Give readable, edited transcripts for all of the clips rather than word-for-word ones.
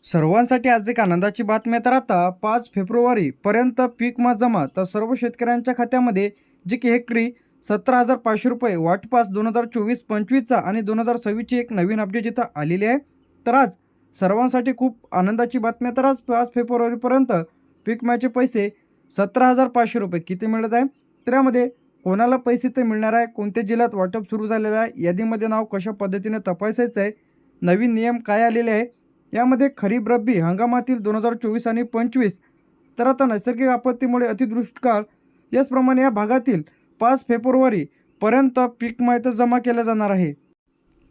सर्वांसाठी आज एक आनंदाची बातमी. तर आता 5 फेब्रुवारी पर्यंत पीक विमा जमा. तर सर्व शेतकऱ्यांच्या खात्यामध्ये जे की हेक्टरी 17,500 रुपये वाटपास 2024-25चा आणि 2026ची एक नवीन अपडेट इथं आलेली आहे. तर आज सर्वांसाठी खूप आनंदाची बातमी आहे. तर आज 5 फेब्रुवारीपर्यंत पीक विम्याचे पैसे 17,500 रुपये किती मिळत आहे. तर यामध्ये कोणाला पैसे तर मिळणार आहे, कोणत्या जिल्ह्यात वाटप सुरू झालेलं आहे, यादीमध्ये नाव कशा पद्धतीने तपासायचं आहे, नवीन नियम काय आलेले आहे, यामध्ये खरीप रब्बी हंगामातील 2024 आणि 25. तर आता नैसर्गिक आपत्तीमुळे अतिदुष्काळ याचप्रमाणे या भागातील 5 फेब्रुवारी पर्यंत पीक माहिती जमा केल्या जाणार आहे.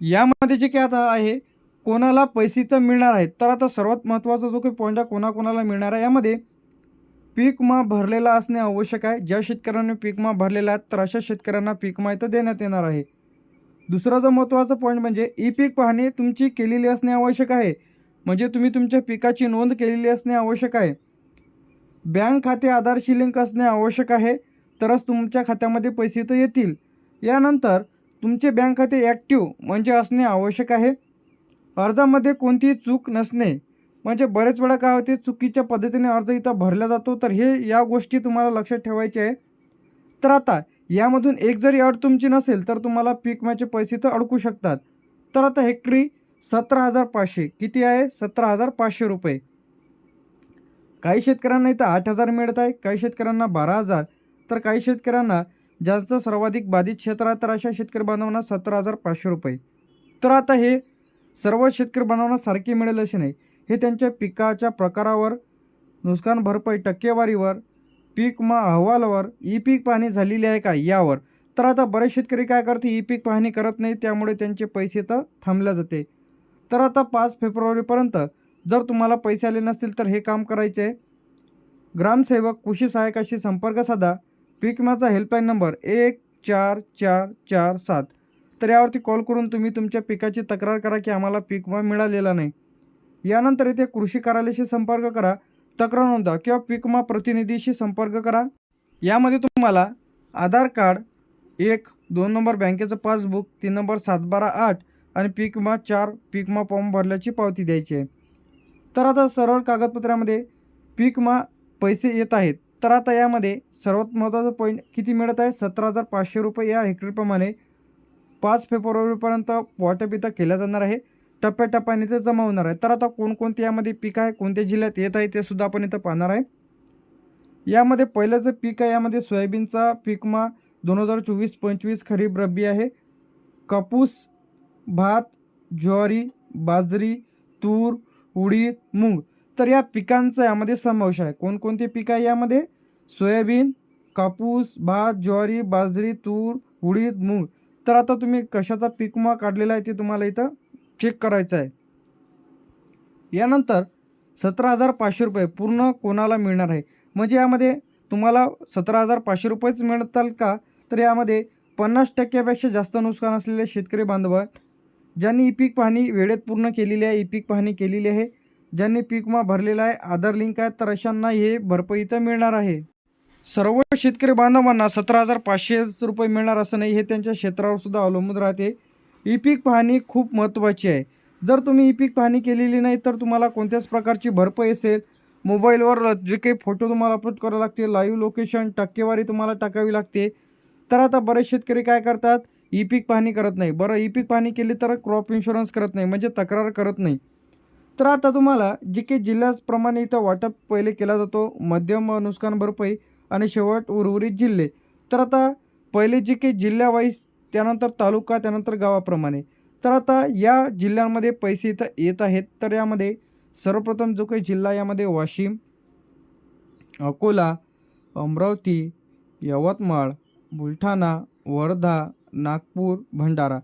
यामध्ये जे काही आता आहे कोणाला पैसे तर मिळणार आहेत. तर आता सर्वात महत्त्वाचा जो काही पॉईंट आहे कोणाकोणाला मिळणार आहे, यामध्ये पीक विमा भरलेला असणे आवश्यक आहे. ज्या शेतकऱ्यांनी पीक विमा भरलेला आहे तर अशा शेतकऱ्यांना पीक माहिती देण्यात येणार आहे. दुसरा जो महत्त्वाचा पॉईंट म्हणजे ई पीक पाहणी तुमची केलेली असणे आवश्यक आहे. म्हणजे तुम्ही तुमच्या पिकाची नोंद केलेली असणे आवश्यक आहे. बँक खाते आधारशी लिंक असणे आवश्यक आहे, तरच तुमच्या खात्यामध्ये पैसे तर येतील. यानंतर तुमचे बँक खाते ॲक्टिव्ह म्हणजे असणे आवश्यक आहे. अर्जामध्ये कोणतीही चूक नसणे. म्हणजे बरेच वेळा काय होते, चुकीच्या पद्धतीने अर्ज इथं भरला जातो. तर या गोष्टी तुम्हाला लक्षात ठेवायच्या आहे. तर आता यामधून एक जरी अट तुमची नसेल तर तुम्हाला पीक विम्याचे पैसे तर अडकू शकतात. तर आता हेक्टरी 17,500 किती आहे, 17,500 रुपये. काही शेतकऱ्यांना इथं 8,000 मिळत आहे, काही शेतकऱ्यांना 12,000, तर काही शेतकऱ्यांना ज्यांचं सर्वाधिक बाधित क्षेत्र आहे तर अशा शेतकरी बांधवांना 17,500 रुपये. तर आता हे सर्व शेतकरी बांधवांना सारखे मिळेल असे नाही. हे त्यांच्या पिकाच्या प्रकारावर, नुकसान भरपाई टक्केवारीवर, पीक विमा अहवालावर, ई पीक पाहणी झालेली आहे का यावर. तर आता बरेच शेतकरी काय करते, ई पीक पाहणी करत नाही, त्यामुळे त्यांचे पैसे तर थांबल्या जाते. तर आता 5 फेब्रुवारीपर्यंत जर तुम्हाला पैसे आले नसतील तर हे काम करायचे आहे. ग्रामसेवक कृषी सहाय्यकाशी संपर्क साधा. पीक विम्याचा हेल्पलाईन नंबर 14447. तर यावरती कॉल करून तुम्ही तुमच्या पिकाची तक्रार करा की आम्हाला पीक विमा मिळालेला नाही. यानंतर इथे कृषी कार्यालयाशी संपर्क करा, तक्रार नोंदवा किंवा पीक विमा प्रतिनिधीशी संपर्क करा. यामध्ये तुम्हाला आधार कार्ड 1, 2 नंबर बँकेचं पासबुक, 3 नंबर 7/12/8 आणि पीक विमा 4 पीक विमा फॉर्म भरल्याची पावती द्यायची आहे. तर आता सरळ कागदपत्रामध्ये पीक विमा पैसे येत आहेत. तर आता यामध्ये सर्वात महत्त्वाचा पॉईंट किती मिळत आहे, 17,500 रुपये या हेक्टरप्रमाणे 5 फेब्रुवारीपर्यंत वाटप इथं केल्या जाणार आहे. टप्प्याटप्प्याने ते जमा होणार आहे. तर आता कोणकोणते यामध्ये पीक आहे, कोणत्या जिल्ह्यात येत आहे ते सुद्धा आपण इथं पाहणार आहे. यामध्ये पहिलं जे पीक आहे यामध्ये सोयाबीनचा पीक विमा 2024-25 खरीप रब्बी आहे. कापूस, भात, ज्वारी, बाजरी, तूर, उडीद, मूग, तर या पिकांचा यामध्ये समावेश आहे. कोणकोणते पीक आहे यामध्ये, सोयाबीन, कापूस, भात, ज्वारी, बाजरी, तूर, उडीद, मूग. तर आता तुम्ही कशाचा पीक विमा काढलेला आहे ते तुम्हाला इथं चेक करायचं आहे. यानंतर 17,500 रुपये पूर्ण कोणाला मिळणार आहे. म्हणजे यामध्ये तुम्हाला 17,500 रुपयेच मिळतात का, तर यामध्ये 50% जास्त नुकसान असलेले शेतकरी बांधव, ज्यांनी ई पीक पाहणी वेळेत पूर्ण केलेली आहे, ई पीक पाहणी केलेली आहे, ज्यांनी पीक विमा भरलेला आहे, आधार लिंक आहे, तर अशांना हे भरपाई तर मिळणार आहे. सर्व शेतकरी बांधवांना 17,500 रुपये मिळणार असं नाही, हे त्यांच्या क्षेत्रावर सुद्धा अवलंबून राहते. ई पीक पाहणी खूप महत्त्वाची आहे. जर तुम्ही ई पीक पाहणी केलेली नाही तर तुम्हाला कोणत्याच प्रकारची भरपाई असेल, मोबाईलवर जे काही फोटो तुम्हाला अपलोड करावे लागते, लाईव्ह लोकेशन, टक्केवारी तुम्हाला टाकावी लागते. तर आता बरेच शेतकरी काय करतात, ई पीक पाहणी करत नाही. बरं, ई पीक पाहणी केली तर क्रॉप इन्शुरन्स करत नाही, म्हणजे तक्रार करत नाही. तर आता तुम्हाला जे काही जिल्ह्याप्रमाणे इथं वाटप पहिले केला जातो, मध्यम नुकसान भरपाई आणि शेवट उर्वरित जिल्हे. तर आता पहिले जे काही जिल्ह्यावाईज, त्यानंतर तालुका, त्यानंतर गावाप्रमाणे. तर आता या जिल्ह्यांमध्ये पैसे इथं येत आहेत. तर यामध्ये सर्वप्रथम जो काही जिल्हा यामध्ये वाशिम, अकोला, अमरावती, यवतमाळ, बुलढाणा, वर्धा, नागपूर, भंडारा.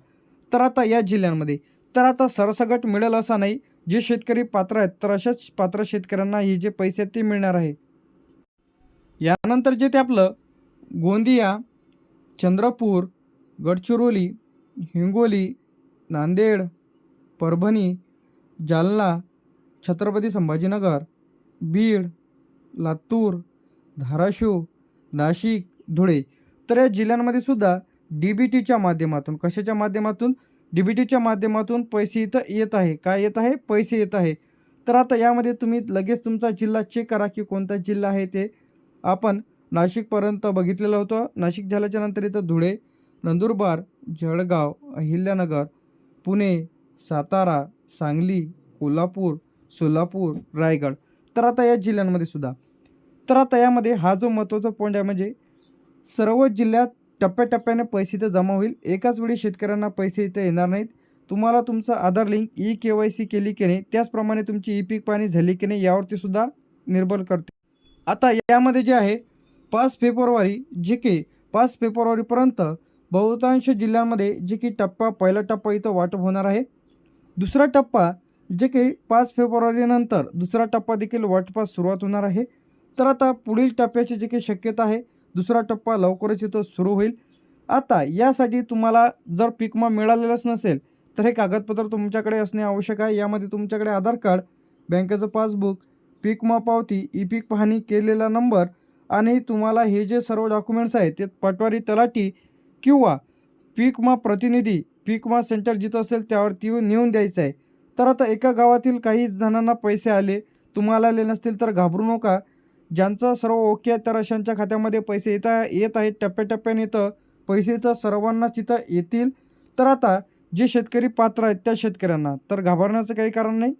तर आता या जिल्ह्यांमध्ये तर आता सरसकट मिळेल असा नाही. जे शेतकरी पात्र आहेत तर अशाच पात्र शेतकऱ्यांना हे जे पैसे आहेत ते मिळणार आहे. यानंतर जे ते आपलं गोंदिया, चंद्रपूर, गडचिरोली, हिंगोली, नांदेड, परभणी, जालना, छत्रपती संभाजीनगर, बीड, लातूर, धाराशिव, नाशिक, धुळे. तर या जिल्ह्यांमध्ये सुद्धा डी बी टीच्या माध्यमातून, कशाच्या माध्यमातून, डी बी टीच्या माध्यमातून पैसे इथं येत आहे. काय येत आहे, पैसे येत आहे. तर आता यामध्ये तुम्ही लगेच तुमचा जिल्हा चेक करा की कोणता जिल्हा आहे ते. आपण नाशिकपर्यंत बघितलेलं होतं. नाशिक झाल्याच्या नंतर इथं धुळे, नंदुरबार, जळगाव, अहिल्यानगर, पुणे, सातारा, सांगली, कोल्हापूर, सोलापूर, रायगड. तर आता या जिल्ह्यांमध्ये सुद्धा. तर आता यामध्ये हा जो महत्त्वाचा पॉईंट आहे म्हणजे सर्व जिल्ह्यात टप्प्याटप्प्याने पैसे इथं जमा होईल. एकाच वेळी शेतकऱ्यांना पैसे इथे येणार नाहीत. तुम्हाला तुमचं आधार लिंक ई-के-वाय-सी केली की नाही, त्याचप्रमाणे तुमची ई-पीक पाहणी झाली की नाही यावरती सुद्धा निर्भर करते. आता यामध्ये जे आहे 5 फेब्रुवारी जे की 5 फेब्रुवारीपर्यंत बहुतांश जिल्ह्यांमध्ये जे की पहिला टप्पा इथं वाटप होणार आहे. दुसरा टप्पा जे की 5 फेब्रुवारीनंतर दुसरा टप्पा देखील वाटपास सुरुवात होणार आहे. तर आता पुढील टप्प्याची जी काही शक्यता आहे, दुसरा टप्पा लवकरच इथं सुरू होईल. आता यासाठी तुम्हाला जर पीक विमा मिळालेलाच नसेल, तर हे कागदपत्र तुमच्याकडे असणे आवश्यक आहे. यामध्ये तुमच्याकडे आधार कार्ड, बँकेचं पासबुक, पीक विमा पावती, ई-पीक पाहणी केलेला नंबर आणि तुम्हाला हे जे सर्व डॉक्युमेंट्स आहेत ते पटवारी तलाठी किंवा पीक विमा प्रतिनिधी, पीक विमा सेंटर जिथं असेल त्यावरती नेऊन द्यायचं आहे. तर आता एका गावातील काही जणांना पैसे आले, तुम्हाला आले नसतील तर घाबरू नका. ज्यांचं सर्व ओके आहे तर अशांच्या खात्यामध्ये पैसे येत आहेत. टप्प्याटप्प्याने इथं पैसे तर सर्वांनाच इथं येतील. तर आता जे शेतकरी पात्र आहेत त्या शेतकऱ्यांना तर घाबरण्याचं काही कारण नाही.